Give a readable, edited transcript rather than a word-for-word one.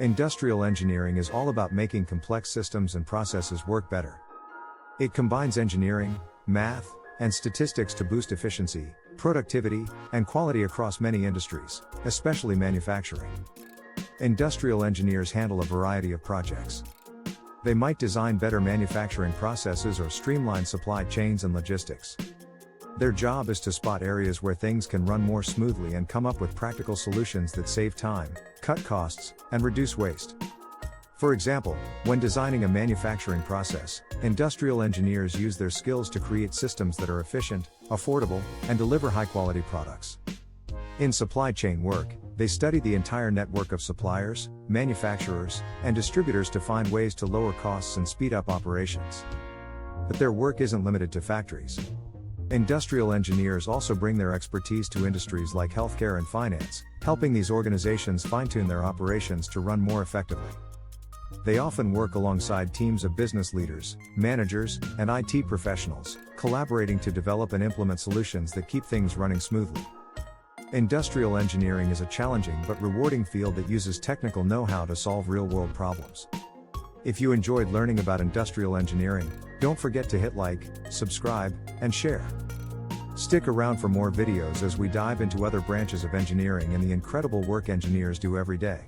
Industrial engineering is all about making complex systems and processes work better. It combines engineering, math, and statistics to boost efficiency, productivity, and quality across many industries, especially manufacturing. Industrial engineers handle a variety of projects. They might design better manufacturing processes or streamline supply chains and logistics. Their job is to spot areas where things can run more smoothly and come up with practical solutions that save time, cut costs, and reduce waste. For example, when designing a manufacturing process, industrial engineers use their skills to create systems that are efficient, affordable, and deliver high-quality products. In supply chain work, they study the entire network of suppliers, manufacturers, and distributors to find ways to lower costs and speed up operations. But their work isn't limited to factories. Industrial engineers also bring their expertise to industries like healthcare and finance, helping these organizations fine-tune their operations to run more effectively. They often work alongside teams of business leaders, managers, and IT professionals, collaborating to develop and implement solutions that keep things running smoothly. Industrial engineering is a challenging but rewarding field that uses technical know-how to solve real-world problems. If you enjoyed learning about industrial engineering, don't forget to hit like, subscribe, and share. Stick around for more videos as we dive into other branches of engineering and the incredible work engineers do every day.